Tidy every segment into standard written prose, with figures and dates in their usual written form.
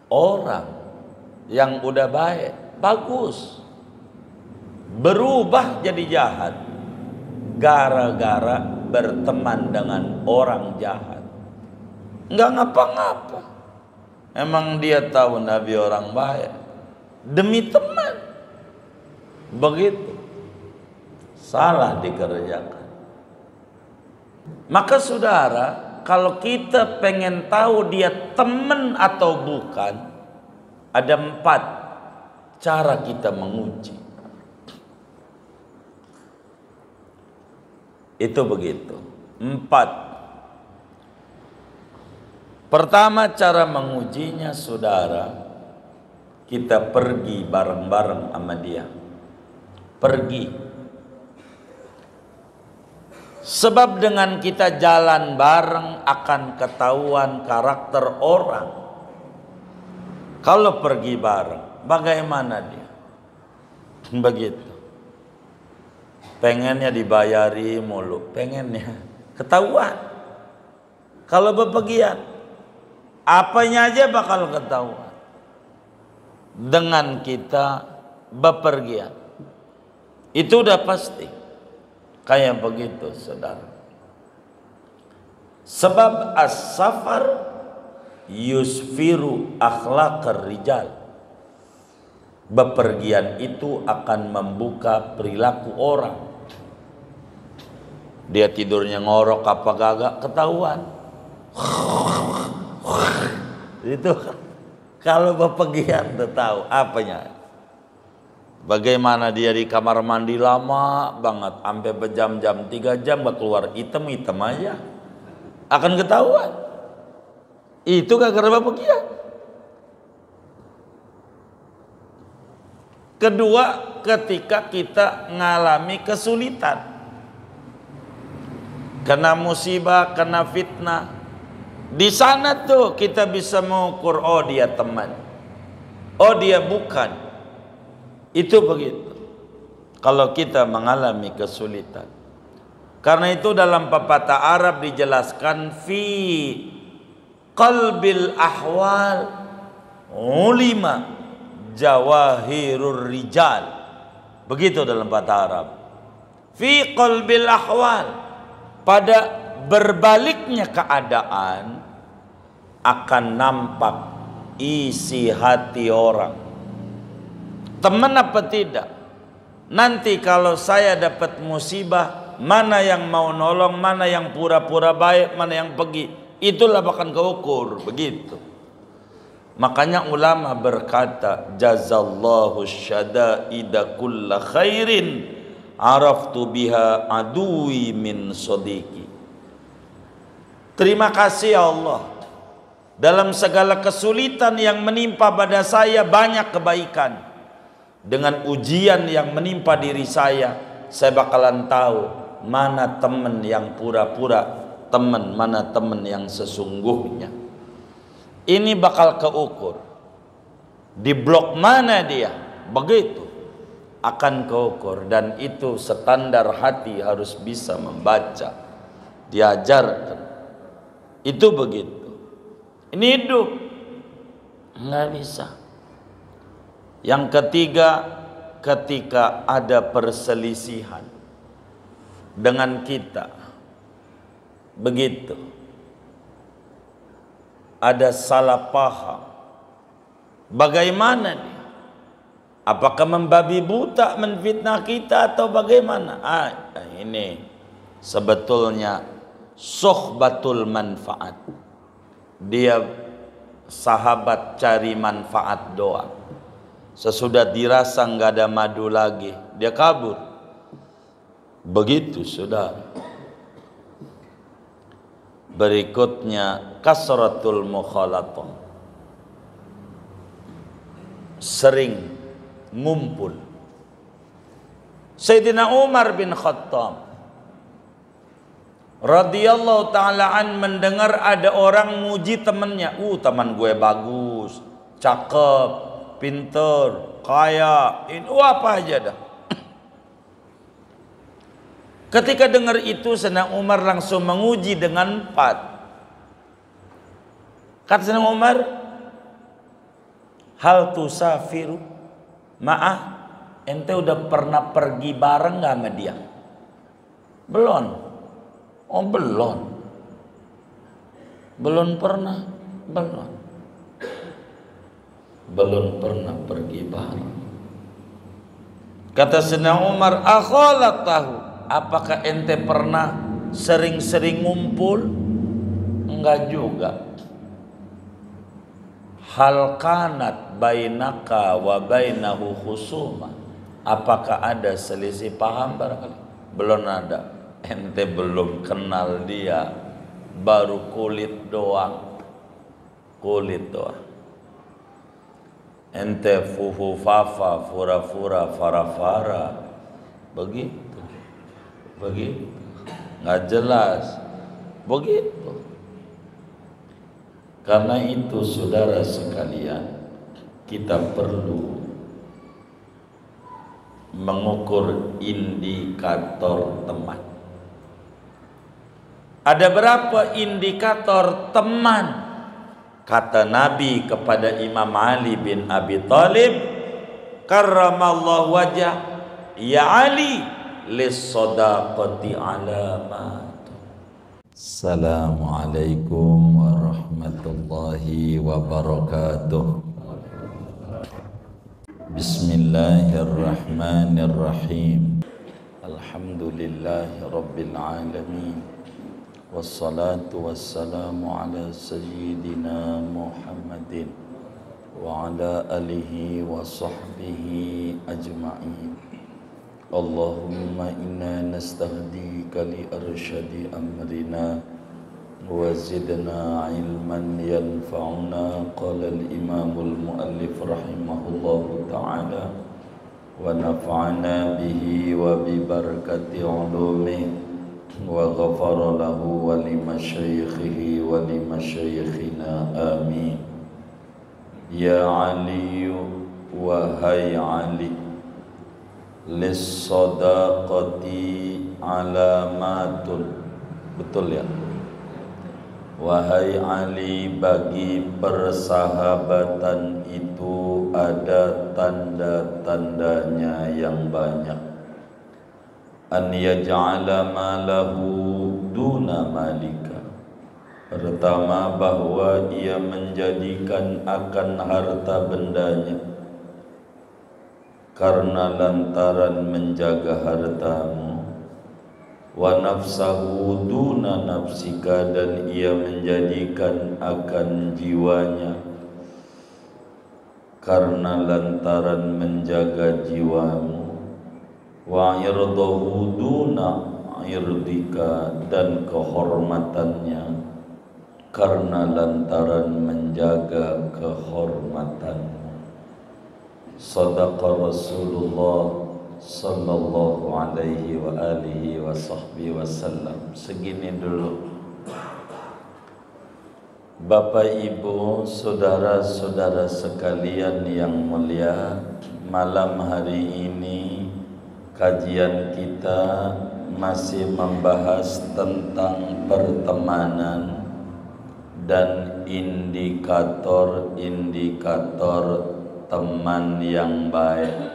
orang yang udah baik, bagus, berubah jadi jahat gara-gara berteman dengan orang jahat. Nggak ngapa-ngapa, emang dia tahu Nabi orang baik, demi teman. Begitu salah dikerjakan. Maka saudara, kalau kita pengen tahu dia teman atau bukan, ada 4 cara kita menguji. Itu begitu, 4. Pertama cara mengujinya saudara, kita pergi bareng-bareng sama dia. Pergi. Sebab dengan kita jalan bareng akan ketahuan karakter orang. Kalau pergi bareng, bagaimana dia? Begitu. Pengennya dibayari mulu, pengennya ketahuan. Kalau bepergian, apanya aja bakal ketahuan. Dengan kita bepergian, itu udah pasti. Kayak begitu saudara. Sebab as-safar yusfiru akhlaqar rijal. Bepergian itu akan membuka perilaku orang. Dia tidurnya ngorok apa gagak ketahuan. Itu kalau bepergian tuh tahu apanya. Bagaimana dia di kamar mandi lama banget, sampai berjam-jam, 3 jam gak keluar, hitam-hitam aja, akan ketahuan. Itu gara-gara bepergian. Kedua, ketika kita ngalami kesulitan, kena musibah, kena fitnah, di sana tuh kita bisa mengukur, oh dia teman, oh dia bukan. Itu begitu kalau kita mengalami kesulitan. Karena itu dalam pepatah Arab dijelaskan, fi qalbil ahwal ulima jawahirur rijal. Begitu dalam pepatah Arab. Fi qalbil ahwal, pada berbaliknya keadaan akan nampak isi hati orang. Teman apa tidak? Nanti kalau saya dapat musibah, mana yang mau nolong, mana yang pura-pura baik, mana yang pergi, itulah bahkan keukur. Begitu. Makanya ulama berkata, jazallahu syada'ida kulla khairin araftu biha aduwi min sodiki. Terima kasih ya Allah, dalam segala kesulitan yang menimpa pada saya banyak kebaikan. Dengan ujian yang menimpa diri saya bakalan tahu mana teman yang pura-pura teman, mana teman yang sesungguhnya. Ini bakal keukur. Di blok mana dia, begitu akan keukur. Dan itu standar hati harus bisa membaca, diajarkan. Itu begitu. Ini hidup nggak bisa. Yang ketiga, ketika ada perselisihan dengan kita, begitu ada salah paham, bagaimana dia? Apakah membabi buta menfitnah kita atau bagaimana? Ini sebetulnya sohbatul manfaat. Dia sahabat cari manfaat doang. Sesudah dirasa nggak ada madu lagi, dia kabur. Begitu saudara. Berikutnya kasratul mukhalatah, sering ngumpul. Sayyidina Umar bin Khattab radhiyallahu ta'ala an mendengar ada orang muji temannya. Teman gue bagus, cakep, pinter, kaya, apa aja dah. Ketika dengar itu, Sayyidina Umar langsung menguji dengan 4. Kata Sayyidina Umar, Hal tusafiru ma'ah, ente udah pernah pergi bareng gak sama dia? Belum. Oh belum. Belum pernah. Belum pernah pergi bareng. Kata Sayyidina Umar, tahu, apakah ente pernah sering-sering ngumpul? Enggak juga. Hal kanat bainaka wa bainahu khusuma, apakah ada selisih paham barangkali? Belum ada. Ente belum kenal dia, baru kulit doang. Ente fufu fafa fura-fura fara-fara, begitu nggak jelas begitu. Karena itu saudara sekalian, kita perlu mengukur indikator teman. Ada berapa indikator teman? Kata Nabi kepada Imam Ali bin Abi Thalib, karramallahu wajah, ya Ali, lis-sadaqati alamat. Assalamualaikum warahmatullahi wabarakatuh. Bismillahirrahmanirrahim. Alhamdulillahi rabbil alamin. Wassalatu wassalamu ala sayyidina Muhammadin wa ala alihi wa sahbihi ajma'in. Allahumma inna nastahdika li arsyadi amrina wa zidna ilman yanfa'una. Qala al-imamul muallif rahimahullahu ta'ala wa nafa'ana bihi wa bi barakati ulumihi wa ghafara lahu wa li masyaikhihi wa li masyaikhina amin. Ya Ali, wahai Ali, lis-sadaqati alamatun. Betul ya? Wahai Ali, bagi persahabatan itu ada tanda-tandanya yang banyak. An yaj'ala malahu duna malika. Pertama, bahwa ia menjadikan akan harta bendanya, karena lantaran menjaga hartamu. Wa nafsahu duna nafsika, dan ia menjadikan akan jiwanya, karena lantaran menjaga jiwamu. Wa irdahu duna irdika, dan kehormatannya, karena lantaran menjaga kehormatanmu. Sadaqa Rasulullah sallallahu alaihi wa alihi wa sahbihi wasallam. Segini dulu. Bapak Ibu, saudara-saudara sekalian yang mulia, malam hari ini kajian kita masih membahas tentang pertemanan dan indikator-indikator teman yang baik.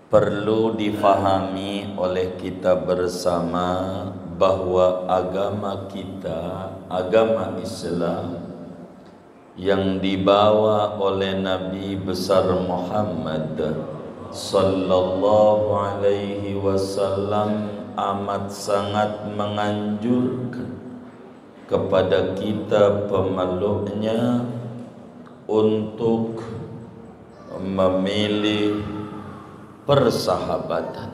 Perlu difahami oleh kita bersama bahwa agama kita, agama Islam yang dibawa oleh Nabi besar Muhammad sallallahu alaihi wasallam amat sangat menganjurkan kepada kita pemeluknya untuk memilih persahabatan.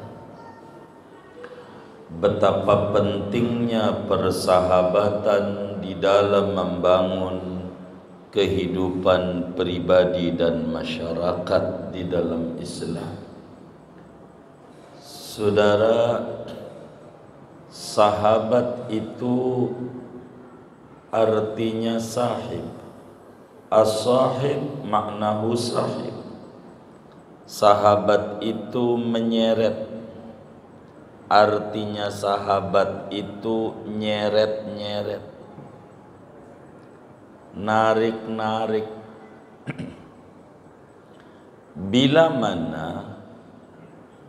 Betapa pentingnya persahabatan di dalam membangun kehidupan pribadi dan masyarakat di dalam Islam. Saudara, sahabat itu artinya sahib. As-sahib maknahu sahib. Sahabat itu menyeret. Artinya sahabat itu nyeret-nyeret, narik-narik, Bila mana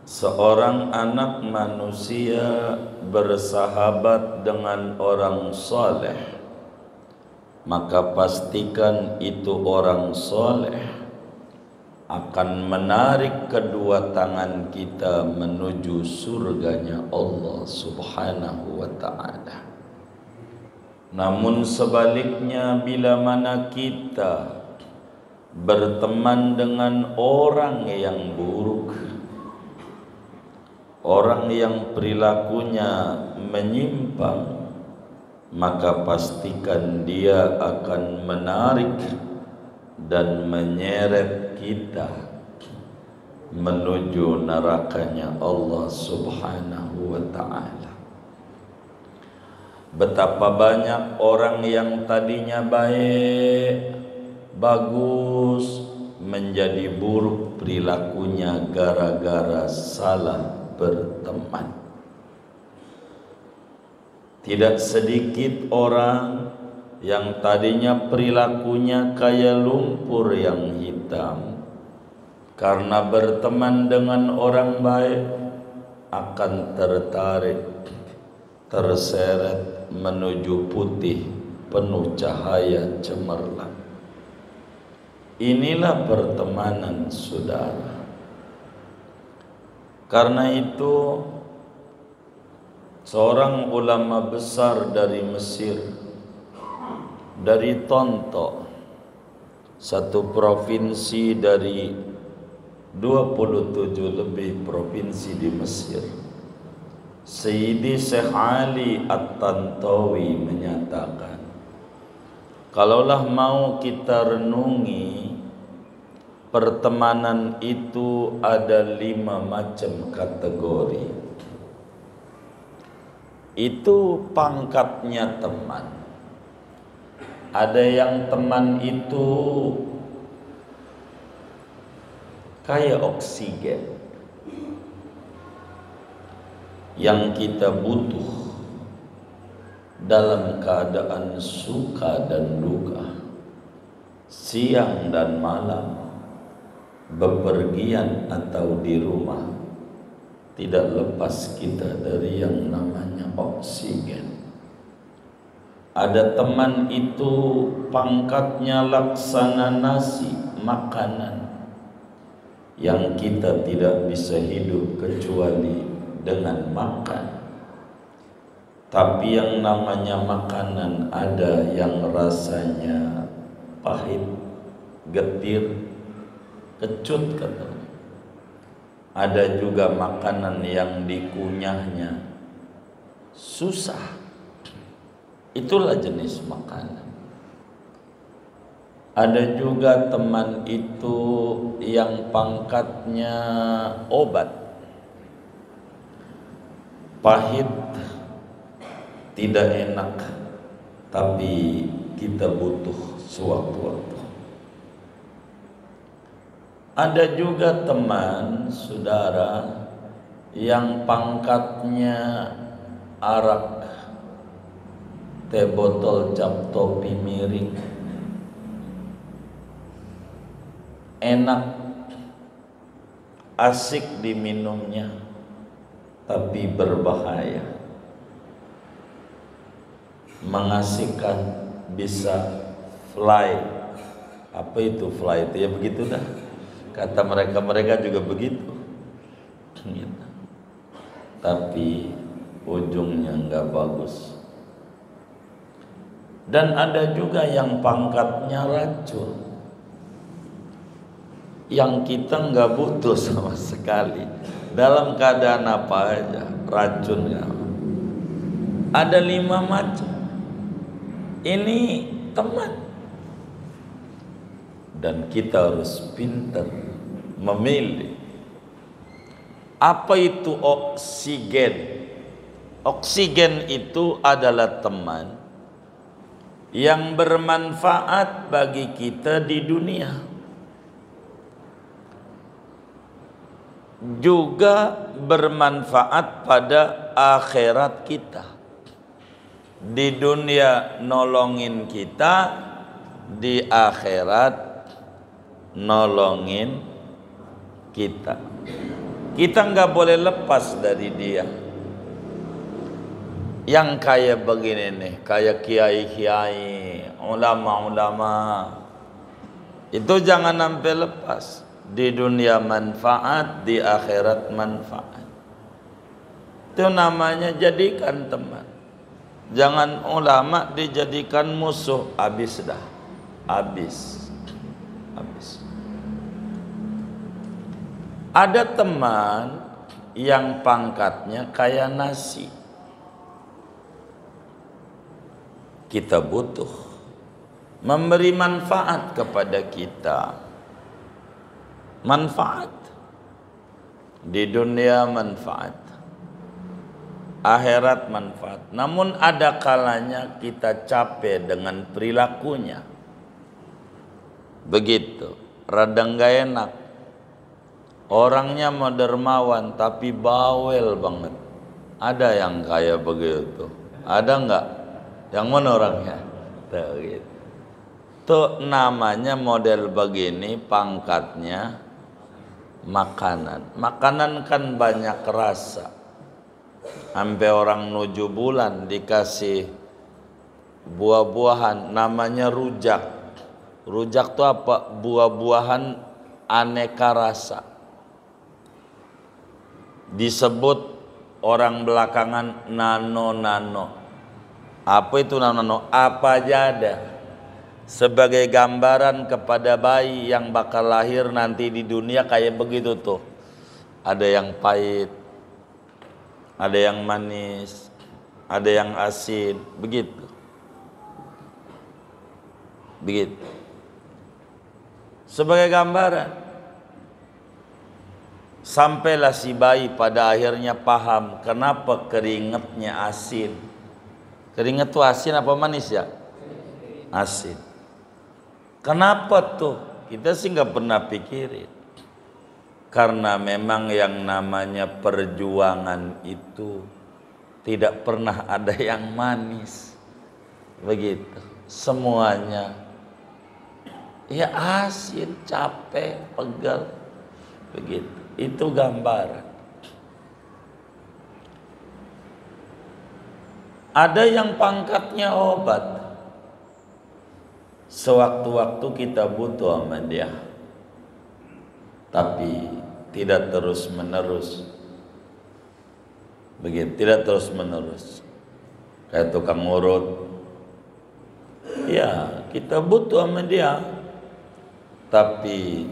seorang anak manusia bersahabat dengan orang soleh, maka pastikan itu orang soleh akan menarik kedua tangan kita menuju surganya Allah Subhanahu wa ta'ala. Namun sebaliknya, bila mana kita berteman dengan orang yang buruk, orang yang perilakunya menyimpang, maka pastikan dia akan menarik dan menyeret kita menuju nerakanya Allah Subhanahu wa ta'ala. Betapa banyak orang yang tadinya baik, bagus, menjadi buruk perilakunya gara-gara salah berteman. Tidak sedikit orang yang tadinya perilakunya kayak lumpur yang hitam, karena berteman dengan orang baik akan tertarik, terseret menuju putih penuh cahaya cemerlang. Inilah pertemanan, saudara. Karena itu seorang ulama besar dari Mesir, dari Tonto, satu provinsi dari 27 lebih provinsi di Mesir, Sayyidi Syekh Ali At-Tantawi menyatakan, kalaulah mau kita renungi, pertemanan itu ada 5 macam kategori. Itu pangkatnya teman. Ada yang teman itu kayak oksigen yang kita butuh dalam keadaan suka dan duka, siang dan malam, bepergian atau di rumah. Tidak lepas kita dari yang namanya oksigen. Ada teman itu pangkatnya laksana nasi, makanan yang kita tidak bisa hidup kecuali dengan makan. Tapi yang namanya makanan ada yang rasanya pahit, getir, kecut katanya. Ada juga makanan yang dikunyahnya susah. Itulah jenis makanan. Ada juga teman itu yang pangkatnya obat, pahit, tidak enak, tapi kita butuh sewaktu-waktu. Ada juga teman, saudara, yang pangkatnya arak, teh botol cap topi miring, enak, asik diminumnya, tapi berbahaya, mengasihkan, bisa fly. Apa itu fly? Itu ya begitu dah. Kata mereka juga begitu. Tapi ujungnya nggak bagus. Dan ada juga yang pangkatnya racun, yang kita nggak butuh sama sekali, dalam keadaan apa aja racun. Ada 5 macam. Ini teman, dan kita harus pintar memilih. Apa itu oksigen? Oksigen itu adalah teman yang bermanfaat bagi kita di dunia, juga bermanfaat pada akhirat kita. Di dunia nolongin kita, di akhirat nolongin kita. Kita nggak boleh lepas dari dia. Yang kayak begini nih, kayak kiai-kiai, ulama-ulama, itu jangan sampai lepas. Di dunia manfaat, di akhirat manfaat. Itu namanya jadikan teman. Jangan ulama dijadikan musuh, habis dah. Habis. Ada teman yang pangkatnya kayak nasi. Kita butuh memberi manfaat kepada kita. Manfaat di dunia, manfaat akhirat, manfaat. Namun ada kalanya kita capek dengan perilakunya. Begitu, rada nggak enak. Orangnya mau dermawan tapi bawel banget. Ada yang kayak begitu? Ada nggak? Yang mana orangnya? Gitu. Tuh namanya model begini, pangkatnya makanan. Makanan kan banyak rasa. Sampai orang 7 bulan dikasih buah-buahan namanya rujak. Rujak tuh apa? Buah-buahan aneka rasa. Disebut orang belakangan nano-nano. Apa itu nano-nano? Apa aja ada. Sebagai gambaran kepada bayi yang bakal lahir nanti di dunia kayak begitu tuh. Ada yang pahit, ada yang manis, ada yang asin, begitu. Begitu. Sebagai gambaran. Sampailah si bayi pada akhirnya paham kenapa keringetnya asin. Keringet tuh asin apa manis ya? Asin. Kenapa tuh? Kita sih nggak pernah pikirin. Karena memang yang namanya perjuangan itu tidak pernah ada yang manis. Begitu. Semuanya ya asin, capek, pegal. Begitu. Itu gambaran. Ada yang pangkatnya obat. Sewaktu-waktu kita butuh sama dia. Tapi tidak terus menerus. Begitu, tidak terus menerus. Kayak tukang urut. Ya, kita butuh sama dia. Tapi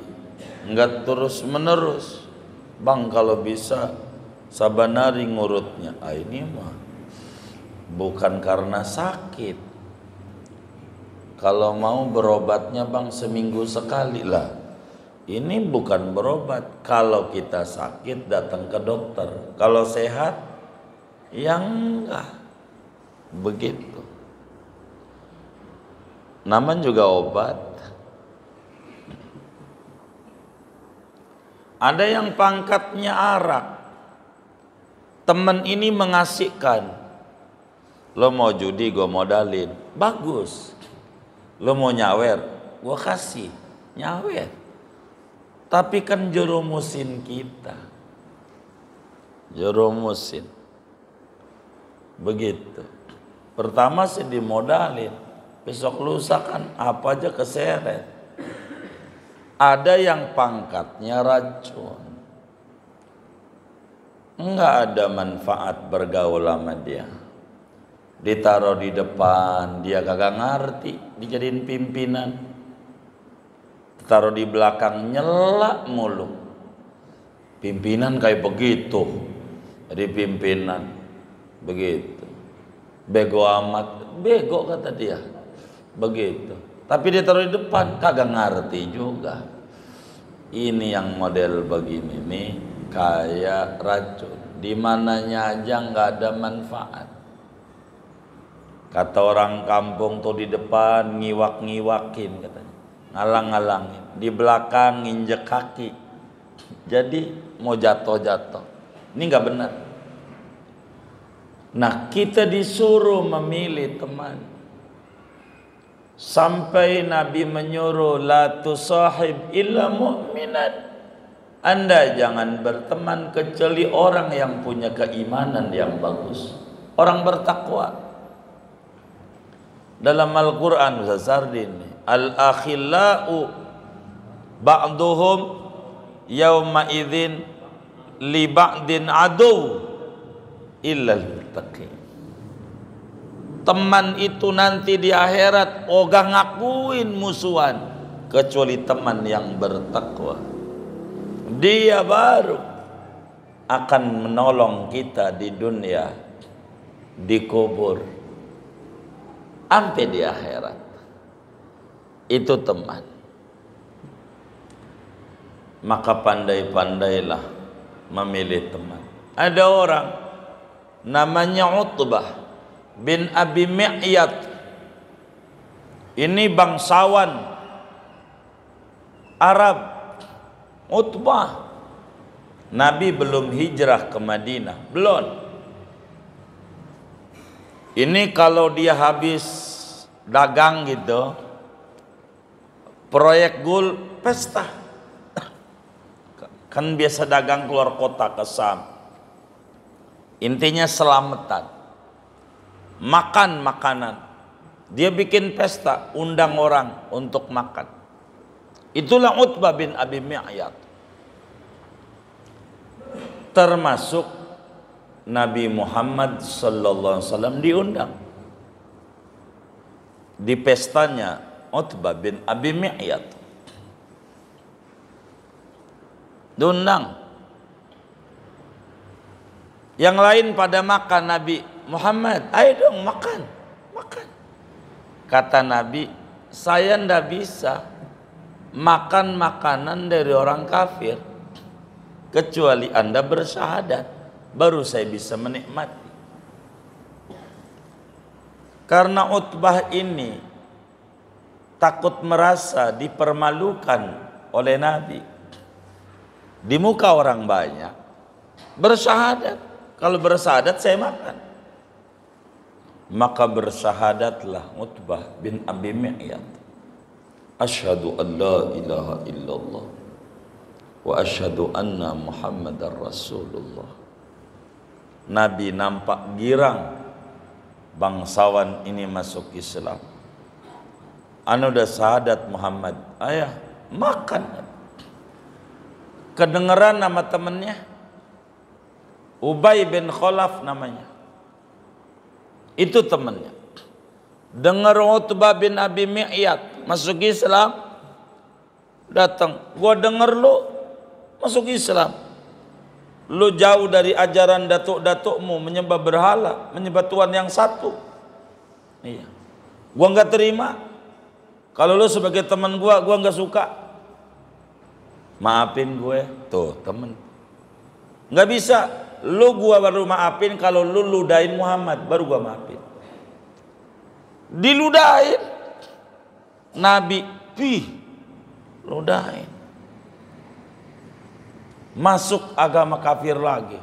enggak terus menerus. Bang, kalau bisa sabanari ngurutnya. Ini mah bukan karena sakit. Kalau mau berobatnya bang seminggu sekali lah. Ini bukan berobat. Kalau kita sakit datang ke dokter. Kalau sehat ya enggak. Begitu. Namanya juga obat. Ada yang pangkatnya arak. Temen ini mengasihkan. Lo mau judi, gue modalin. Bagus. Lo mau nyawer, gue kasih. Nyawer. Tapi kan jerumusin kita. Jerumusin. Begitu. Pertama sih dimodalin. Besok lusa kan apa aja keseret. Ada yang pangkatnya racun. Enggak ada manfaat bergaul sama dia. Ditaruh di depan, dia kagak ngerti, dijadiin pimpinan. Ditaruh di belakang, nyelak mulu. Pimpinan kayak begitu. Jadi pimpinan. Begitu. Bego amat. Bego kata dia. Begitu. Tapi dia taruh di depan, kagak ngerti juga. Ini yang model begini nih, kayak racun. Di mananya aja nggak ada manfaat. Kata orang kampung tuh di depan ngiwak-ngiwakin katanya, ngalang-ngalangin. Di belakang nginjek kaki. Jadi mau jatuh-jatuh. Ini nggak benar. Nah kita disuruh memilih teman. Sampai Nabi menyuruh la tusahib illa mu'minan. Anda jangan berteman kecuali orang yang punya keimanan yang bagus, orang bertakwa. Dalam Al-Quran Ustaz Sardin, al-akhillau ba'duhum yawma idzin li ba'din adu illal muttaqin. Teman itu nanti di akhirat ogah ngakuin musuhan kecuali teman yang bertakwa. Dia baru akan menolong kita di dunia, di kubur, sampai di akhirat. Itu teman. Maka pandai-pandailah memilih teman. Ada orang namanya Utbah bin Abi Mi'yad. Ini bangsawan Arab. Utbah, Nabi belum hijrah ke Madinah, belum. Ini kalau dia habis dagang gitu, proyek gul, pesta. Kan biasa dagang keluar kota ke Sam. Intinya selamatan, makan makanan. Dia bikin pesta, undang orang untuk makan. Itulah Utbah bin Abi Mi'yad. Termasuk Nabi Muhammad sallallahu alaihi wasallam diundang di pestanya Utbah bin Abi Mi'yad. Diundang. Yang lain pada makan, Nabi Muhammad, ayo dong makan, makan. Kata Nabi, saya ndak bisa makan makanan dari orang kafir kecuali Anda bersyahadat, baru saya bisa menikmati. Karena Utbah ini takut merasa dipermalukan oleh Nabi di muka orang banyak, bersyahadat. Kalau bersyahadat saya makan. Maka bersyahadatlah Utbah bin Abi Mi'yad. Asyhadu an la ilaha illallah wa asyhadu anna Muhammadar Rasulullah. Nabi nampak girang bangsawan ini masuk Islam. Anu udah syahadat Muhammad, ayah makan. Kedengeran nama temennya, Ubay bin Khalaf namanya. Itu temennya. Dengar Utbah bin Abi Mi'yad masuk Islam, datang, gua denger lu masuk Islam, lu jauh dari ajaran datuk-datukmu menyembah berhala, menyembah Tuhan yang satu. Iya, gua nggak terima. Kalau lu sebagai teman gua nggak suka. Maafin gue, tuh temen. Nggak bisa, lu gua baru maafin kalau lu ludahin Muhammad, baru gua maafin. Diludahin Nabi, ludahin, masuk agama kafir lagi.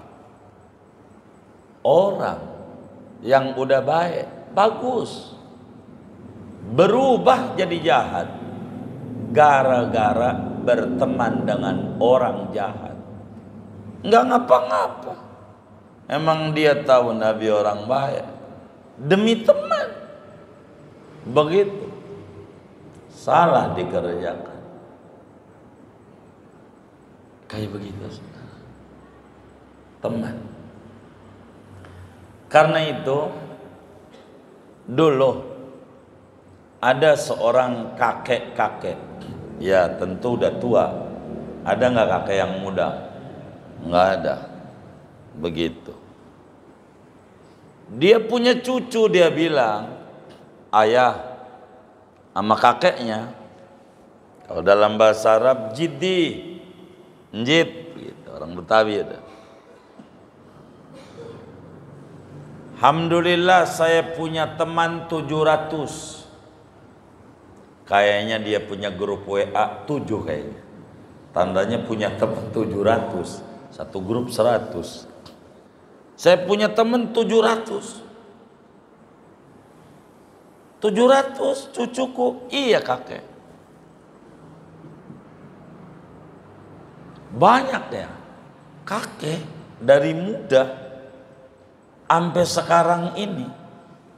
Orang yang udah baik, bagus, berubah jadi jahat gara-gara berteman dengan orang jahat. Nggak ngapa-ngapa, emang dia tahu Nabi orang baik, demi teman. Begitu salah dikerjakan kayak begitu, saudara. Teman. Karena itu dulu ada seorang kakek-kakek, ya tentu udah tua. Ada nggak kakek yang muda? Nggak ada. Begitu. Dia punya cucu, dia bilang, ayah sama kakeknya, kalau dalam bahasa Arab jiddi, njit, gitu, orang Betawi ada. Alhamdulillah saya punya teman 700. Kayaknya dia punya grup WA 7 kayaknya. Tandanya punya teman 700. Satu grup 100. Saya punya teman 700. 700 cucuku. Iya kakek. Banyak ya. Kakek dari muda sampai sekarang ini,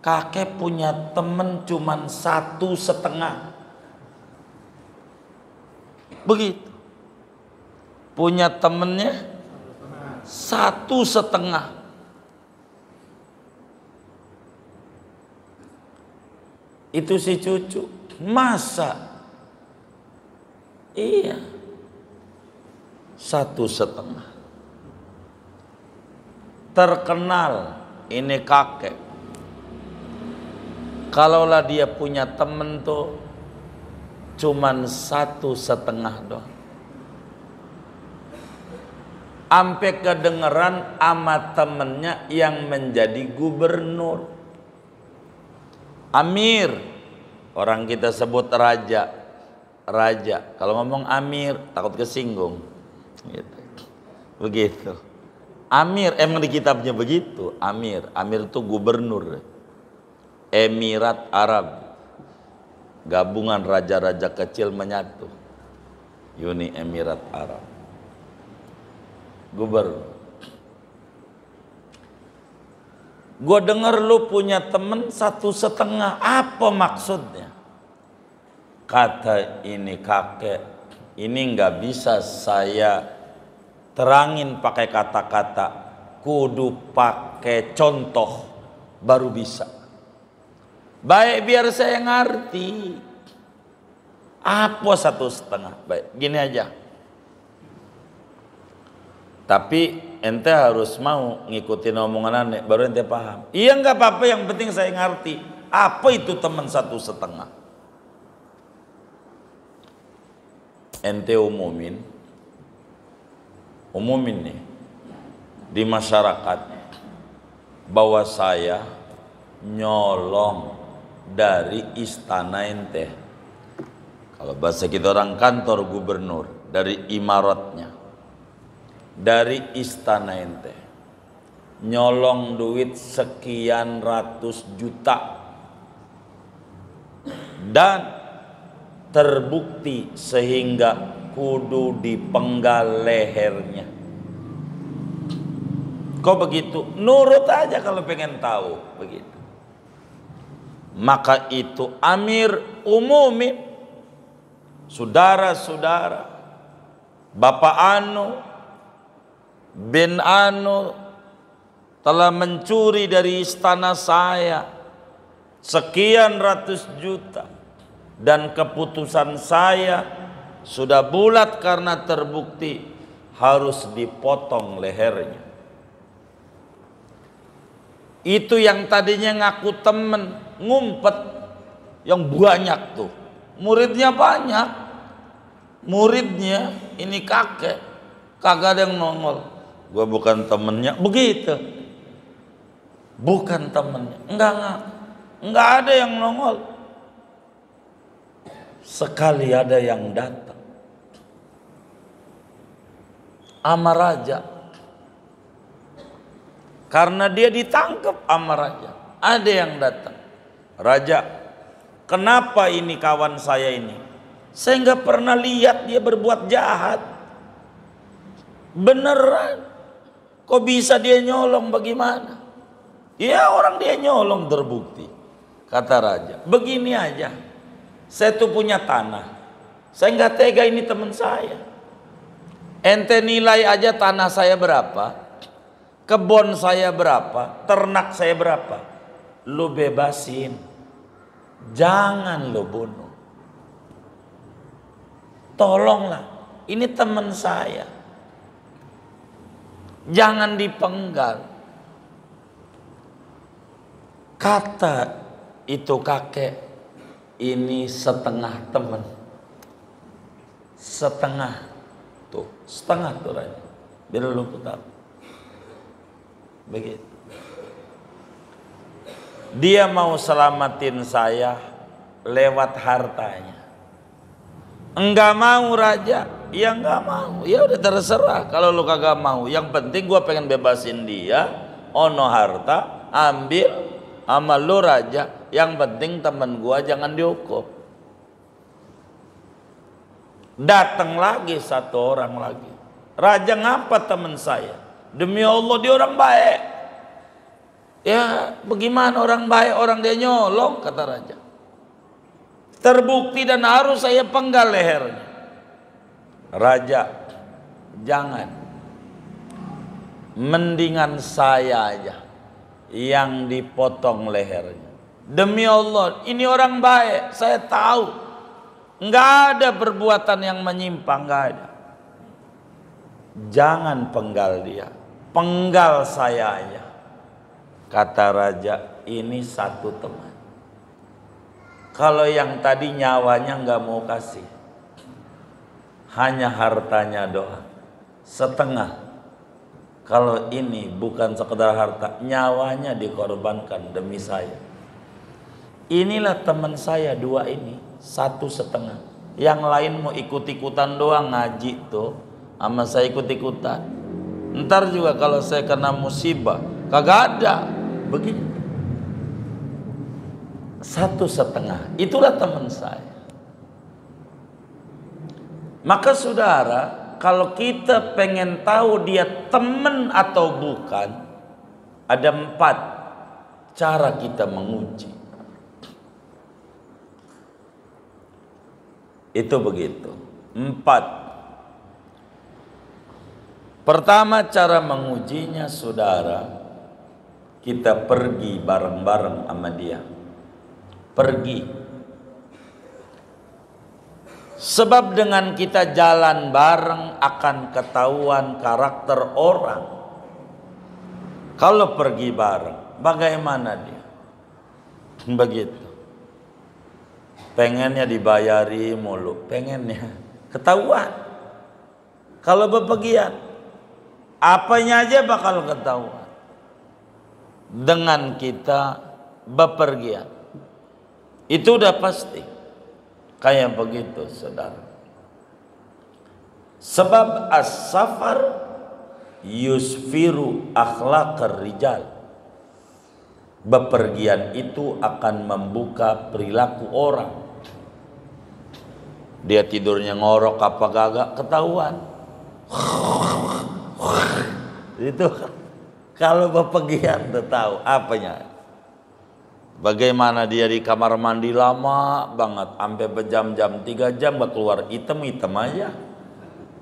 kakek punya temen cuman 1,5. Begitu. Punya temennya 1,5. Itu si cucu. Masa? Iya. 1,5. Terkenal ini kakek. Kalaulah dia punya temen tuh cuman 1,5 doang. Ampe kedengeran ama temennya yang menjadi gubernur. Amir, orang kita sebut raja. Raja, kalau ngomong amir takut kesinggung. Gitu. Begitu. Amir, emang di kitabnya begitu. Amir itu gubernur. Emirat Arab. Gabungan raja-raja kecil menyatu. Uni Emirat Arab. Gubernur. Gue denger lu punya temen 1,5. Apa maksudnya? Kata ini kakek, ini nggak bisa saya terangin pakai kata-kata, kudu pakai contoh baru bisa. Baik, biar saya ngerti. Apa 1,5? Baik, gini aja. Tapi ente harus mau ngikutin omongan aneh, baru ente paham. Iya nggak apa-apa, yang penting saya ngerti. Apa itu teman 1,5? Ente umumin nih di masyarakat bahwa saya nyolong dari istana ente. Kalau bahasa kita orang kantor gubernur, dari imaratnya, dari istana ente, nyolong duit sekian ratus juta dan terbukti sehingga kudu dipenggal lehernya. Kok begitu? Nurut aja kalau pengen tahu begitu. Maka itu amir umumin, saudara-saudara, bapak anu bin anu telah mencuri dari istana saya sekian ratus juta, dan keputusan saya sudah bulat karena terbukti harus dipotong lehernya. Itu yang tadinya ngaku temen, ngumpet, yang banyak tuh, muridnya banyak, muridnya ini kakek, kagak ada yang nongol. Gua bukan temennya, begitu. Bukan temennya, enggak ada yang nongol. Sekali ada yang datang sama raja, karena dia ditangkap sama raja. Ada yang datang, raja, kenapa ini kawan saya ini? Saya nggak pernah lihat dia berbuat jahat. Beneran, kok bisa dia nyolong? Bagaimana? Ya orang dia nyolong terbukti. Kata raja, begini aja, saya tuh punya tanah, saya nggak tega ini teman saya. Ente nilai aja tanah saya berapa, kebun saya berapa, ternak saya berapa. Lu bebasin, jangan lu bunuh. Tolonglah, ini teman saya, jangan dipenggal. Kata itu kakek, ini setengah teman, setengah tuh raja, biar lu tahu. Begitu. Dia mau selamatin saya lewat hartanya. Enggak mau raja, ya enggak mau, ya udah terserah. Kalau lu kagak mau, yang penting gua pengen bebasin dia. Ono harta, ambil, sama lu raja, Yang penting teman gua jangan dihukum. Datang lagi satu orang lagi. Raja, ngapa teman saya? Demi Allah dia orang baik. Ya bagaimana orang baik, orang dia nyolong, kata raja. Terbukti dan harus saya penggal lehernya. Raja, jangan. Mendingan saya aja yang dipotong lehernya. Demi Allah, ini orang baik, saya tahu. Nggak ada perbuatan yang menyimpang, nggak ada. Jangan penggal dia, penggal saya aja. Kata raja, ini satu teman. Kalau yang tadi nyawanya nggak mau kasih, hanya hartanya doang, setengah. Kalau ini bukan sekedar harta, nyawanya dikorbankan demi saya. Inilah teman saya dua ini, 1,5. Yang lain mau ikut-ikutan doang ngaji tuh, sama saya ikut-ikutan. Ntar juga kalau saya kena musibah, kagak ada. Begitu. 1,5. Itulah teman saya. Maka saudara, kalau kita pengen tahu dia teman atau bukan, ada 4 cara kita menguji. Itu begitu. 4. Pertama cara mengujinya saudara, kita pergi bareng-bareng sama dia. Pergi. Sebab dengan kita jalan bareng akan ketahuan karakter orang. Kalau pergi bareng, bagaimana dia? Begitu. Pengennya dibayari mulu, pengennya ketahuan. Kalau bepergian, apanya aja bakal ketahuan. Dengan kita bepergian, itu udah pasti. Kayak begitu saudara. Sebab as-safar yusfiru akhlaqar rijal. Bepergian itu akan membuka perilaku orang. Dia tidurnya ngorok apa gagak ketahuan. Itu kalau bepergian tuh tahu apanya. Bagaimana dia di kamar mandi lama banget, sampai berjam-jam, 3 jam gak keluar, hitam-hitam aja,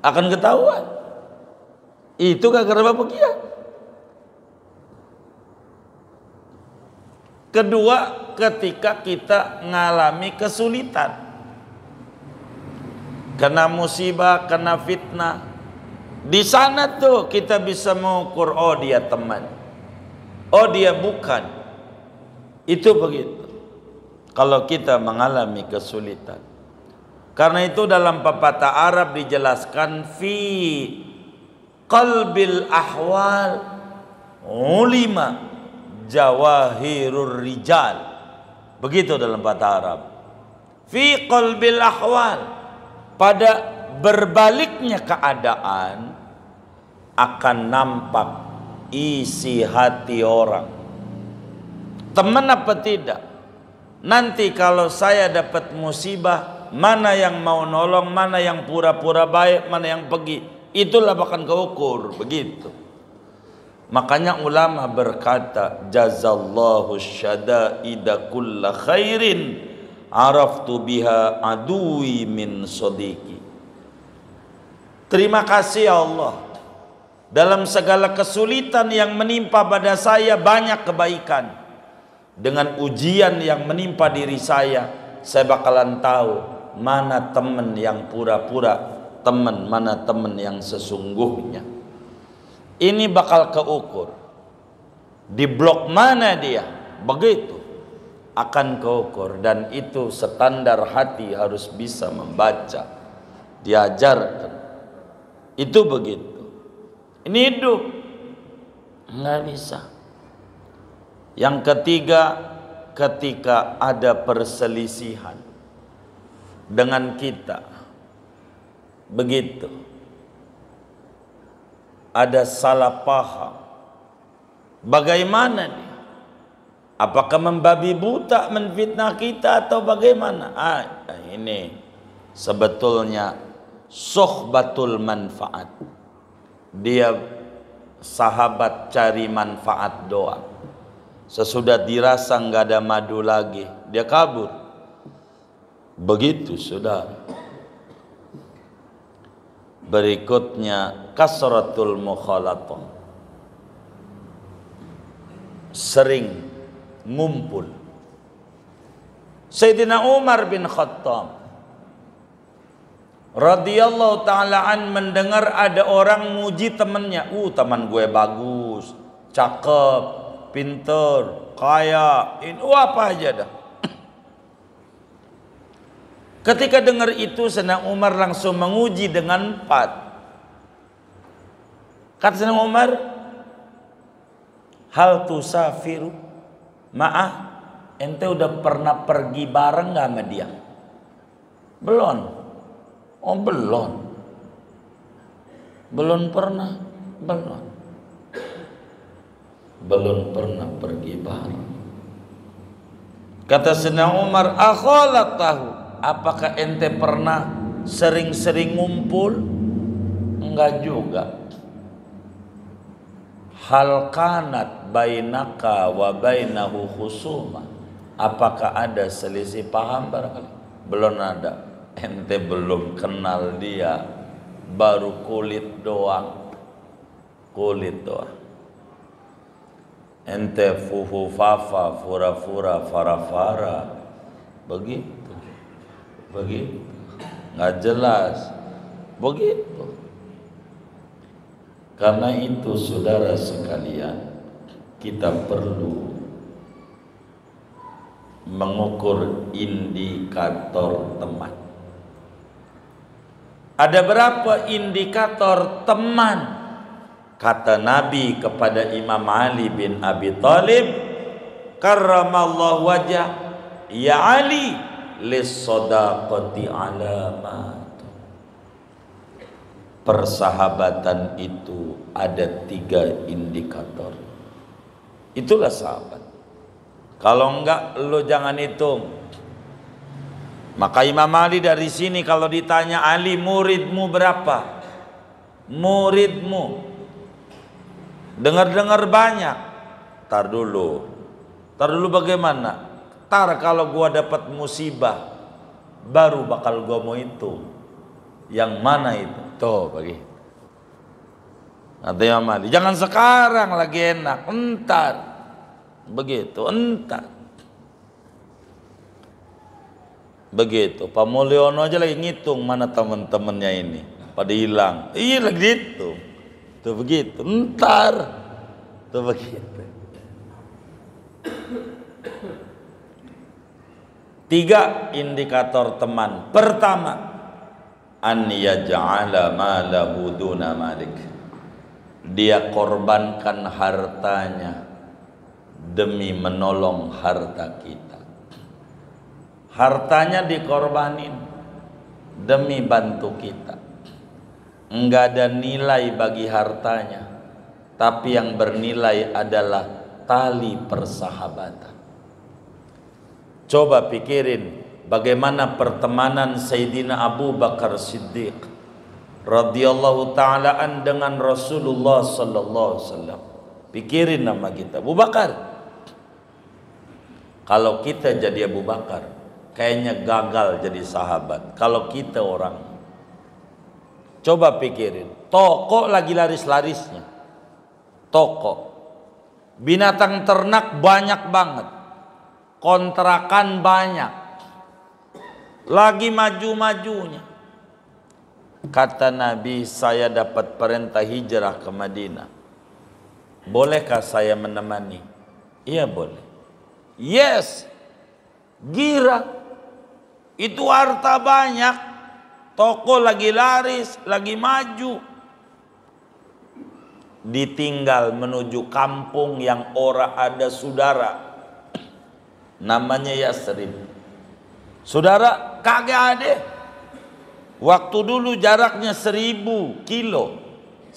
akan ketahuan. Itu gara-gara bepergian. Kedua, ketika kita ngalami kesulitan, kena musibah, kena fitnah, di sana tuh kita bisa mengukur, oh dia teman, oh dia bukan. Itu begitu. Kalau kita mengalami kesulitan. Karena itu dalam pepatah Arab dijelaskan fi qalbil ahwal ulima jawahirur rijal. Begitu dalam pepatah Arab. Fi qalbil ahwal, pada berbaliknya keadaan akan nampak isi hati orang. Teman apa tidak? Nanti kalau saya dapat musibah, mana yang mau nolong, mana yang pura-pura baik, mana yang pergi, itulah bahkan keukur. Begitu. Makanya ulama berkata, jazallahu syada'ida kulla khairin araftu biha aduwi min sodiki. Terima kasih ya Allah, dalam segala kesulitan yang menimpa pada saya banyak kebaikan. Dengan ujian yang menimpa diri saya bakalan tahu mana teman yang pura-pura teman, mana teman yang sesungguhnya. Ini bakal keukur. Di blok mana dia, begitu akan keukur. Dan itu standar hati harus bisa membaca, diajarkan. Itu begitu. Ini hidup nggak bisa. Yang ketiga, ketika ada perselisihan dengan kita, begitu, ada salah paham, bagaimana dia? Apakah membabi buta menfitnah kita atau bagaimana? Ini sebetulnya suhbatul manfaat. Dia sahabat cari manfaat doang. Sesudah dirasa nggak ada madu lagi, dia kabur. Begitu sudah. Berikutnya kasratul mukhalatah. Sering ngumpul. Sayyidina Umar bin Khattab radhiyallahu ta'ala an mendengar ada orang muji temannya. Teman gue bagus, cakep, pinter, kaya, apa aja dah. Ketika dengar itu, Sayyidina Umar langsung menguji dengan 4. Kata Sayyidina Umar, hal tusafiru ma'ah, ente udah pernah pergi bareng gak sama dia? Belum. Oh belum. Belum pernah. Belum pernah pergi bareng. Kata Sayyidina Umar, tahu, apakah ente pernah sering-sering ngumpul? Enggak juga. Hal kanat bainaka wa bainahu khusuma, apakah ada selisih paham barangkali? Belum ada. Ente belum kenal dia, baru kulit doang. Ente fuhu fafa fura-fura fara-fara, begitu nggak jelas begitu. Karena itu saudara sekalian, kita perlu mengukur indikator teman. Ada berapa indikator teman? Kata Nabi kepada Imam Ali bin Abi Thalib, karramallahu wajah, ya Ali, lis-sadaqati alamat. Persahabatan itu ada 3 indikator. Itulah sahabat. Kalau enggak, lo jangan hitung. Maka Imam Ali dari sini kalau ditanya, Ali muridmu berapa? Muridmu dengar-dengar banyak. Tar dulu bagaimana? Tar kalau gua dapat musibah, baru bakal gua mau hitung. Yang mana itu? Tuh bagi. Kata Imam Ali, jangan sekarang lagi enak, entar. Begitu, entar. Begitu, Pak Mulyono aja lagi ngitung mana teman-temannya ini. Pada hilang. Iya lagi dihitung. Tuh begitu, entar. Tuh begitu. 3 indikator teman. Pertama, an yaj'ala malahu duna malik. Dia korbankan hartanya demi menolong harta kita. Hartanya dikorbanin demi bantu kita. Enggak ada nilai bagi hartanya, tapi yang bernilai adalah tali persahabatan. Coba pikirin bagaimana pertemanan Sayyidina Abu Bakar Siddiq radhiyallahu ta'alaan dengan Rasulullah sallallahu alaihi wasallam. Pikirin nama kita, Abu Bakar. Kalau kita jadi Abu Bakar, kayaknya gagal jadi sahabat. Kalau kita orang, coba pikirin, toko lagi laris-larisnya, toko, binatang ternak banyak banget, kontrakan banyak, lagi maju-majunya. Kata Nabi, saya dapat perintah hijrah ke Madinah. Bolehkah saya menemani? Iya boleh. Yes. Gira. Itu harta banyak. Toko lagi laris, lagi maju. Ditinggal menuju kampung yang ora ada saudara. Namanya Yasrib. Saudara kagak ada. Waktu dulu jaraknya 1000 kilo.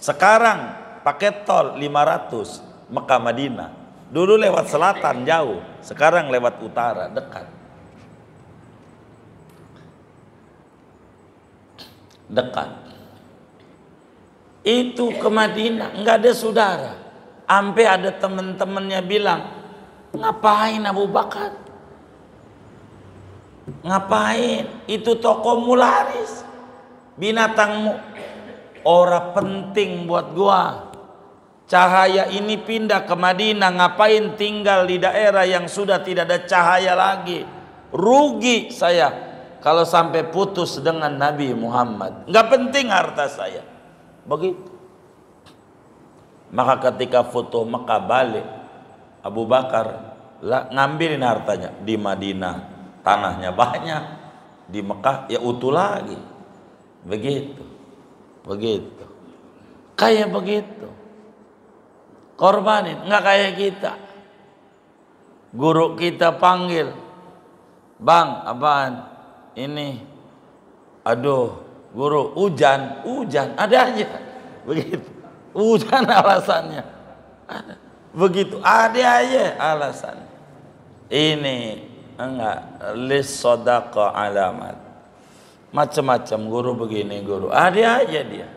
Sekarang pakai tol 500 Mekah Madinah. Dulu lewat selatan jauh, sekarang lewat utara dekat. Dekat. Itu ke Madinah nggak ada saudara. Sampai ada teman-temannya bilang, ngapain Abu Bakar? Ngapain? Itu tokomu laris, binatangmu. Ora penting buat gua. Cahaya ini pindah ke Madinah, ngapain tinggal di daerah yang sudah tidak ada cahaya lagi? Rugi saya kalau sampai putus dengan Nabi Muhammad. Nggak penting harta saya. Begitu. Maka ketika foto Mekah balik, Abu Bakar ngambilin hartanya. Di Madinah tanahnya banyak, di Mekah ya utuh lagi. Begitu. Begitu. Kayak begitu. Korbanin, nggak kayak kita. Guru kita panggil, bang, apaan? Ini, aduh, guru, hujan, ada aja. Begitu. Hujan alasannya. Begitu, ada aja alasan. Ini enggak lis sodaqah alamat. Macam-macam guru begini, guru. Ada aja dia.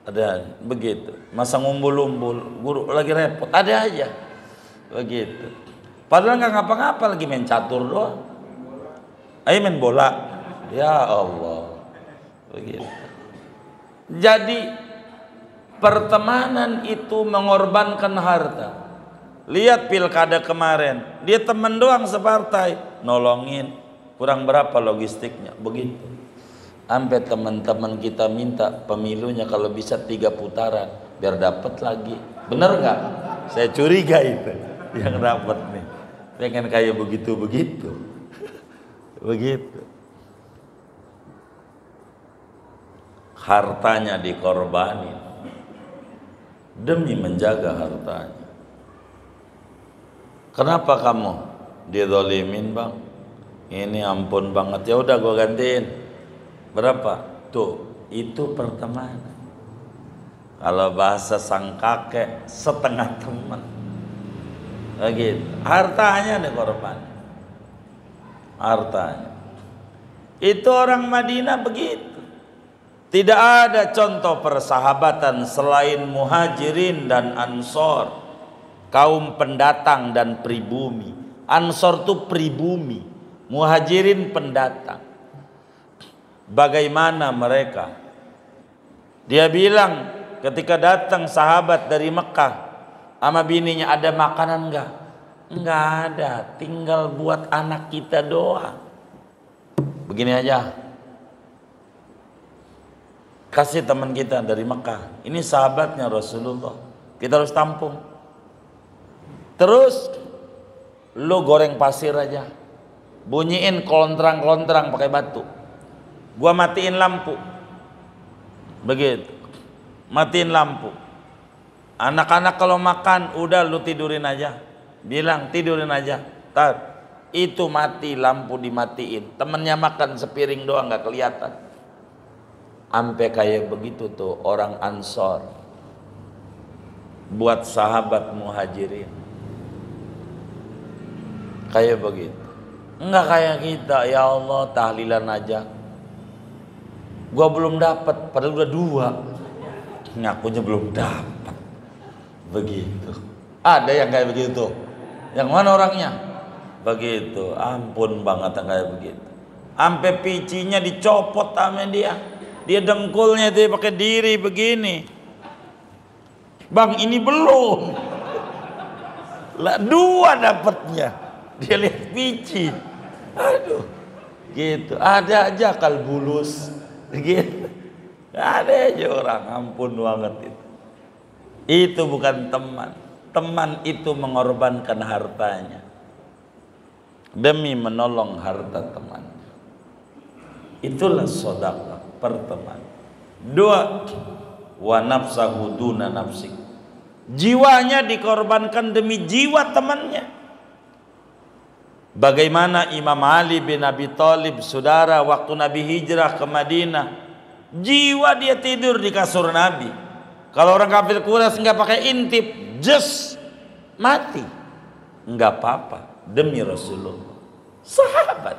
Ada begitu. Masa ngumpul-umpul, guru lagi repot. Ada aja. Begitu. Padahal nggak ngapa-ngapa, lagi main catur doang. Ayo main bola. Ya Allah. Begitu. Jadi pertemanan itu mengorbankan harta. Lihat pilkada kemarin, dia teman doang separtai, nolongin. Kurang berapa logistiknya, begitu. Sampai teman-teman kita minta pemilunya kalau bisa 3 putaran, biar dapat lagi. Bener nggak? Saya curiga itu yang dapat nih. Pengen kayak begitu-begitu. Begitu. Hartanya dikorbanin demi menjaga hartanya. Kenapa kamu dizalimin, bang? Ini ampun banget. Ya udah gua gantiin. Berapa? Tuh, itu pertemanan. Kalau bahasa sang kakek, setengah teman. Begitu. Hartanya dikorban. Hartanya. Itu orang Madinah begitu. Tidak ada contoh persahabatan selain Muhajirin dan Ansor, kaum pendatang dan pribumi. Ansor itu pribumi, Muhajirin pendatang. Bagaimana mereka? Dia bilang ketika datang sahabat dari Mekah sama bininya, ada makanan enggak? Enggak ada, tinggal buat anak kita doang. Begini aja. Kasih teman kita dari Mekah. Ini sahabatnya Rasulullah. Kita harus tampung. Terus lu goreng pasir aja. Bunyiin kelontrang-kelontrang pakai batu. Gua matiin lampu. Begitu. Matiin lampu. Anak-anak kalau makan udah lu tidurin aja. Bilang tidurin aja. Tar. Itu mati, lampu dimatiin. Temennya makan sepiring doang nggak kelihatan. Sampai kayak begitu tuh orang Ansor buat sahabat Muhajirin. Kayak begitu. Enggak kayak kita, ya Allah tahlilan aja. Gua belum dapat, padahal udah 2. Ngakunya belum dapat. Begitu. Ada yang kayak begitu tuh. Yang mana orangnya? Begitu. Ampun banget yang kayak begitu. Sampai picinya dicopot sama dia. Dia dengkulnya dia pakai diri begini. Bang, ini belum. Lah 2 dapatnya. Dia lihat pici. Aduh. Gitu. Ada aja akal bulus. Gitu. Ada aja orang, ampun banget itu. Itu bukan teman. Teman itu mengorbankan hartanya demi menolong harta teman. Itulah sedekah, pertemanan. 2, wa nafsahu duna nafsik. Jiwanya dikorbankan demi jiwa temannya. Bagaimana Imam Ali bin Abi Thalib, saudara, waktu Nabi hijrah ke Madinah, jiwa dia tidur di kasur Nabi. Kalau orang kafir Quraisy nggak pakai intip, just mati. Enggak apa-apa demi Rasulullah. Sahabat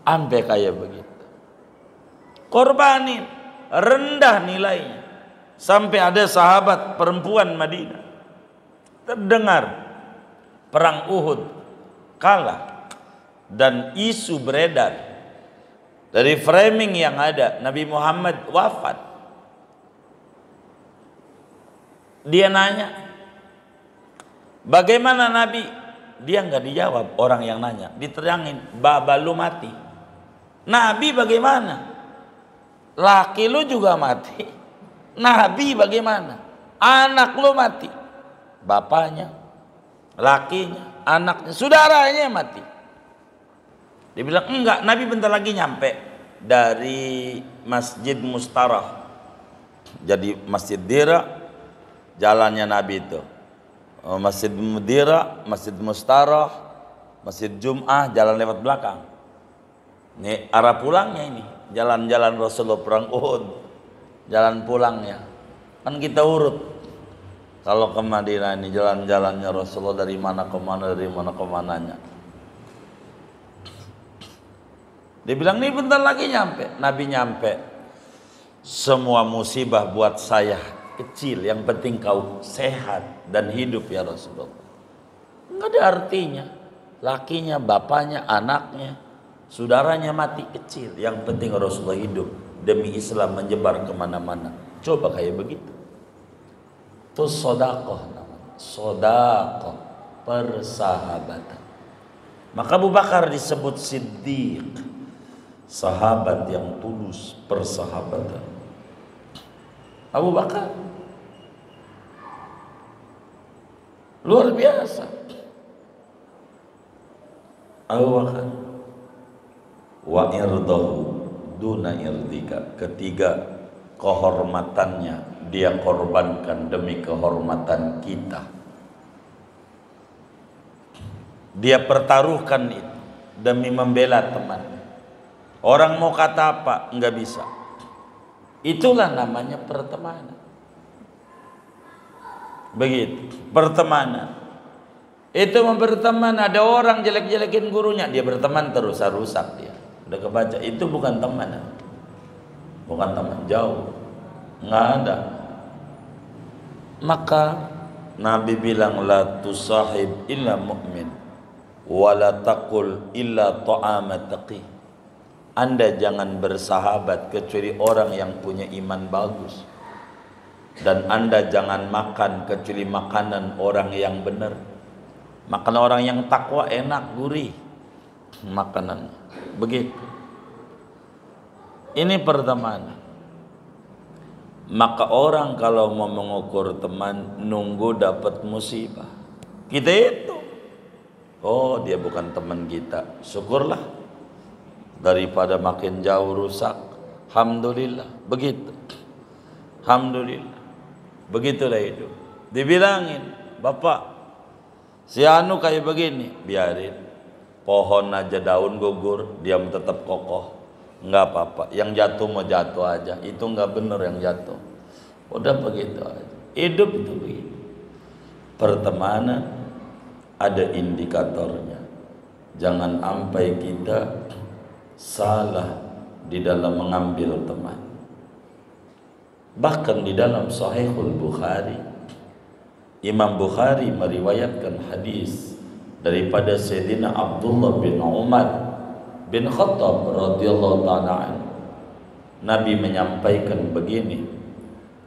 sampai kayak begitu. Korbanin, rendah nilainya. Sampai ada sahabat perempuan Madinah terdengar perang Uhud kalah dan isu beredar dari framing yang ada Nabi Muhammad wafat. Dia nanya, bagaimana Nabi? Dia nggak dijawab orang yang nanya, diterangin, baba lu mati. Nabi bagaimana? Laki lu juga mati. Nabi bagaimana? Anak lu mati. Bapaknya, lakinya, anaknya, saudaranya mati. Dia bilang enggak, Nabi bentar lagi nyampe dari Masjid Mustarah. Jadi Masjid Dira, jalannya Nabi itu. Masjid Mudira, Masjid Mustarah, Masjid Jum'ah, jalan lewat belakang. Ini arah pulangnya ini, jalan-jalan Rasulullah perang Uhud, jalan pulangnya. Kan kita urut. Kalau ke Madinah ini jalan-jalannya Rasulullah dari mana ke mana, dari mana ke mananya. Dia bilang nih bentar lagi nyampe. Nabi nyampe. Semua musibah buat saya kecil, yang penting kau sehat dan hidup ya Rasulullah. Enggak ada artinya. Lakinya, bapaknya, anaknya, saudaranya mati kecil. Yang penting Rasulullah hidup demi Islam menyebar kemana-mana. Coba kayak begitu. Itu sodakoh namanya. Sodakoh, persahabatan. Maka Abu Bakar disebut Siddiq, sahabat yang tulus persahabatan. Abu Bakar luar biasa. Abu Bakar wa irdahu duna irdika. Ketiga, kehormatannya dia korbankan demi kehormatan kita. Dia pertaruhkan itu demi membela teman. Orang mau kata apa enggak bisa. Itulah namanya pertemanan. Begitu, pertemanan. Itu berteman, ada orang jelek-jelekin gurunya, dia berteman terus, rusak dia. Udah kebaca, itu bukan teman. Bukan teman, jauh. Enggak ada. Maka Nabi bilang la tusahib illa mu'min wa la taqul illa ta'ama taqi. Anda jangan bersahabat kecuali orang yang punya iman bagus. Dan Anda jangan makan kecuali makanan orang yang benar. Makan orang yang takwa enak, gurih makanan. Begitu. Ini pertemanan. Maka orang kalau mau mengukur teman, nunggu dapat musibah. Kita itu, oh dia bukan teman kita, syukurlah. Daripada makin jauh rusak, alhamdulillah. Begitu, alhamdulillah. Begitulah hidup. Dibilangin, bapak, si anu kayak begini, biarin. Pohon aja daun gugur, dia tetap kokoh. Enggak apa-apa, yang jatuh mau jatuh aja. Itu enggak benar yang jatuh. Udah begitu aja. Hidup itu begitu. Pertemanan ada indikatornya. Jangan sampai kita salah di dalam mengambil teman. Bahkan di dalam Sahihul Bukhari, Imam Bukhari meriwayatkan hadis daripada Sayyidina Abdullah bin Umar bin Khattab radhiyallahu ta'ala anhu. Nabi menyampaikan begini,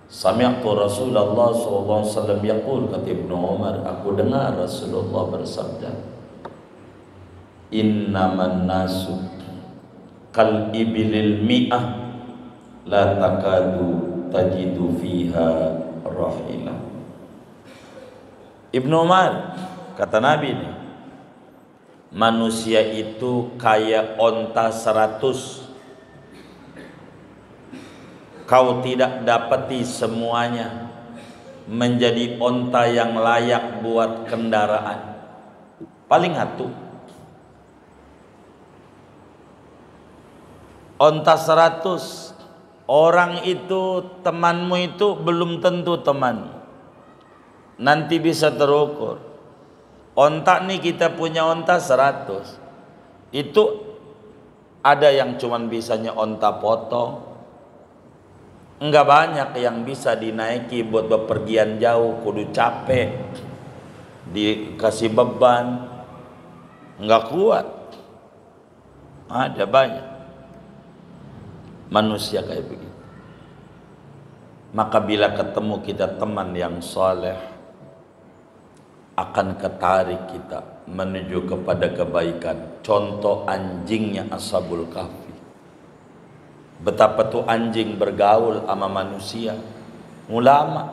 sami'tu Rasulullah sallallahu alaihi wasallam yaqul, kata Ibnu Umar, aku dengar Rasulullah bersabda, innaman nasu kal ibilil mi'ah la takadu tajidu fiha rahila. Ibnu Umar kata Nabi ini, manusia itu kayak onta 100. Kau tidak dapati semuanya menjadi onta yang layak buat kendaraan. Paling satu. Onta 100. Orang itu, temanmu itu belum tentu temanmu. nanti bisa terukur. Onta nih, kita punya onta 100, itu ada yang cuman bisanya onta potong, enggak banyak yang bisa dinaiki buat bepergian jauh, kudu capek, dikasih beban, enggak kuat. Ada banyak manusia kayak begitu. Maka bila ketemu kita teman yang soleh, akan ketarik kita menuju kepada kebaikan. Contoh anjingnya Ashabul Kahfi. Betapa tuh anjing bergaul sama manusia. Ulama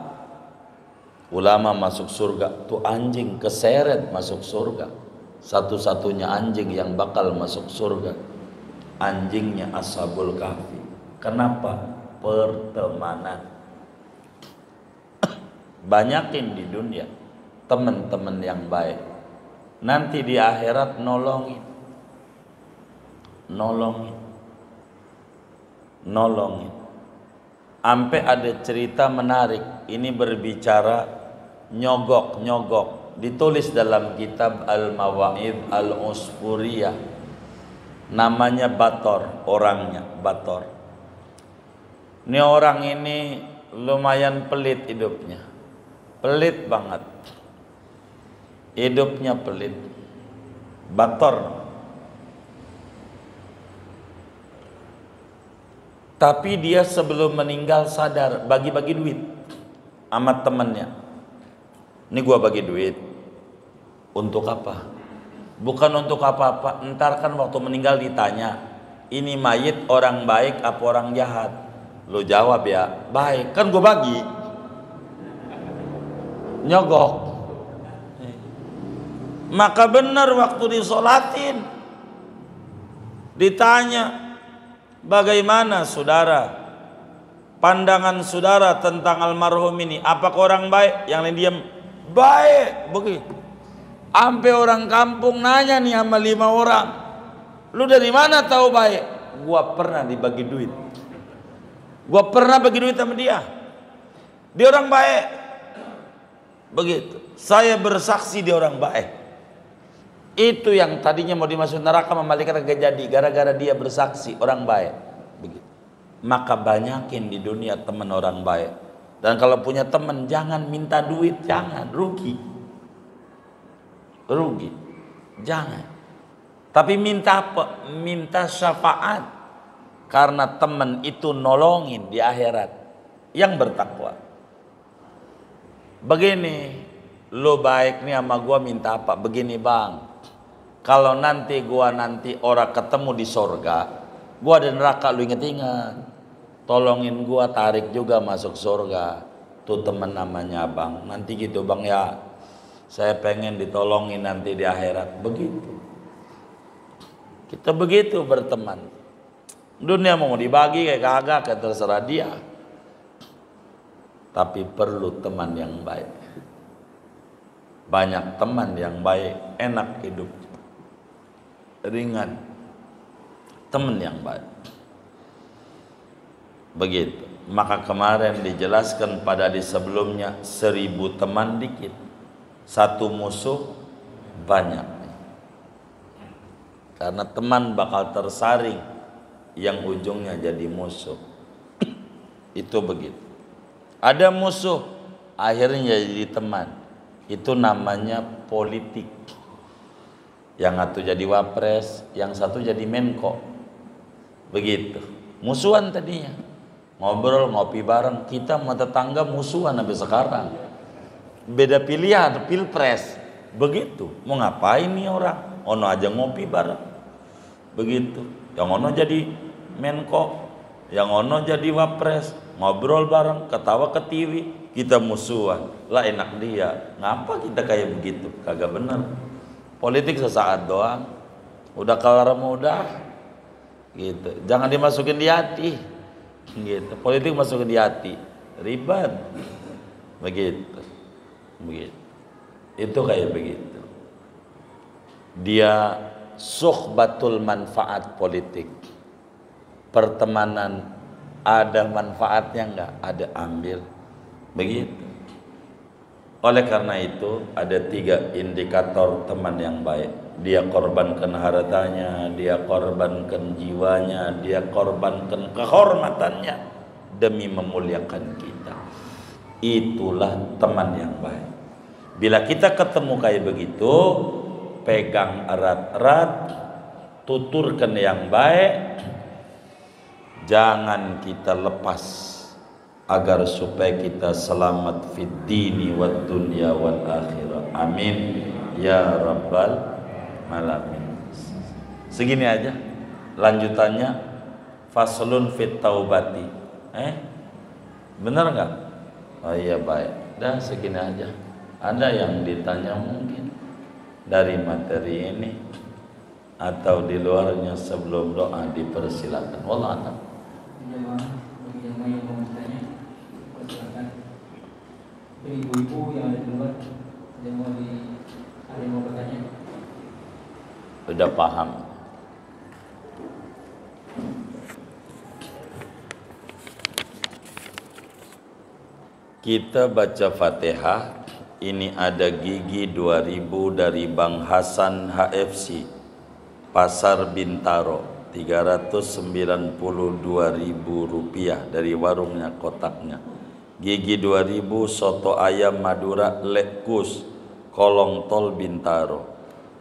masuk surga, tuh anjing keseret masuk surga. Satu-satunya anjing yang bakal masuk surga, anjingnya Ashabul Kahfi. Kenapa? Pertemanan. Banyakin di dunia teman-teman yang baik, nanti di akhirat nolongin. Sampai ada cerita menarik, ini berbicara nyogok, ditulis dalam kitab Al-Mawa'id Al-Usfuriyah. Namanya Bator, orangnya Bator. Ini orang ini lumayan pelit hidupnya, pelit banget. Hidupnya pelit. Bator. Tapi dia sebelum meninggal sadar, bagi-bagi duit sama temennya. Ini gua bagi duit. Untuk apa? Bukan untuk apa-apa. Ntar kan waktu meninggal ditanya, ini mayit orang baik apa orang jahat? Lu jawab ya, baik. Kan gua bagi. Nyogok. Maka benar waktu disolatin ditanya, bagaimana saudara, pandangan saudara tentang almarhum ini? Apakah orang baik? Yang lain diam. Baik, begitu. Sampai orang kampung nanya nih sama 5 orang, lu dari mana tahu baik? Gua pernah dibagi duit. Gua pernah bagi duit sama dia. Dia orang baik. Begitu. Saya bersaksi dia orang baik. Itu yang tadinya mau dimasuk neraka sama malaikat gak jadi, gara-gara dia bersaksi orang baik. Begitu. Maka banyakin di dunia teman orang baik. Dan kalau punya teman jangan minta duit, jangan, rugi, jangan. Tapi minta apa? Minta syafaat, karena teman itu nolongin di akhirat yang bertakwa. Begini, lo baik nih sama gua, minta apa? Begini bang, kalau nanti gua orang ketemu di sorga, gua ada neraka, lu inget-inget, tolongin gua tarik juga masuk sorga. Tuh temen namanya bang, nanti gitu bang ya, saya pengen ditolongin nanti di akhirat. Begitu kita begitu berteman. Dunia mau dibagi kayak kagak, kayak terserah dia. Tapi perlu teman yang baik. Banyak teman yang baik, enak hidup, ringan. Teman yang baik. Begitu. Maka kemarin dijelaskan pada di sebelumnya, 1000 teman dikit, 1 musuh banyak. Karena teman bakal tersaring yang ujungnya jadi musuh. Itu begitu. Ada musuh akhirnya jadi teman. Itu namanya politik. Yang satu jadi wapres, yang satu jadi menko. Begitu. Musuhan tadinya. Ngobrol, ngopi bareng. Kita sama tetangga musuhan sampai sekarang. Beda pilihan, pilpres. Begitu. Mau ngapain nih orang? Ono aja ngopi bareng. Begitu. Yang ono jadi menko, yang ono jadi wapres. Ngobrol bareng, ketawa ke TV. Kita musuhan. Lah enak dia. Ngapa kita kayak begitu? Kagak bener. Politik sesaat doang. Udah kelar mudah. Gitu. Jangan dimasukin di hati. Gitu. Politik masukin di hati. Ribet. Begitu. Begitu. Itu kayak begitu. Dia suhbatul manfaat politik. Pertemanan ada manfaatnya enggak? Ada, ambil. Begitu. Oleh karena itu ada 3 indikator teman yang baik. Dia korbankan hartanya, dia korbankan jiwanya, dia korbankan kehormatannya demi memuliakan kita. Itulah teman yang baik. Bila kita ketemu kayak begitu, pegang erat-erat, tuturkan yang baik, jangan kita lepas, agar supaya kita selamat fid dini wad dunya wal akhirah. Amin ya rabbal alamin. Segini aja lanjutannya, faslun fit taubati. Benar nggak? Oh iya, baik, dah segini aja. Ada yang ditanya mungkin dari materi ini atau di luarnya, sebelum doa dipersilakan. Wallah a'lam. Ibu-ibu yang ada di luar, ada yang mau bertanya? Sudah paham. Kita baca Fatihah. Ini ada gigi 2000 dari Bang Hasan HFC, Pasar Bintaro, 392.000 rupiah dari warungnya, kotaknya. Gigi 2000 soto ayam Madura Lekus, Kolong Tol Bintaro,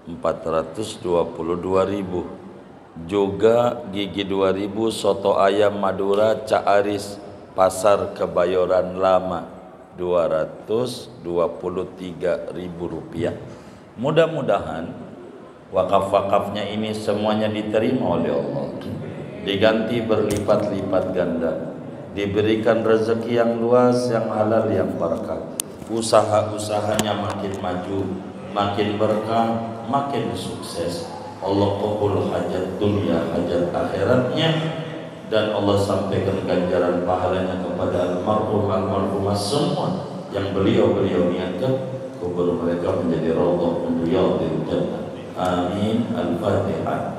422.000. Juga gigi 2000 soto ayam Madura Caaris, Pasar Kebayoran Lama, 223.000 rupiah. Mudah-mudahan wakaf-wakafnya ini semuanya diterima oleh Allah, diganti berlipat-lipat ganda, diberikan rezeki yang luas, yang halal, yang berkah. Usaha-usahanya makin maju, makin berkah, makin sukses. Allah qabul hajat dunia, hajat akhiratnya, dan Allah sampaikan ganjaran pahalanya kepada almarhumah semua yang beliau niatkan, kubur mereka menjadi raudhah min riyadil jannah. Amin. Al-Fatihah.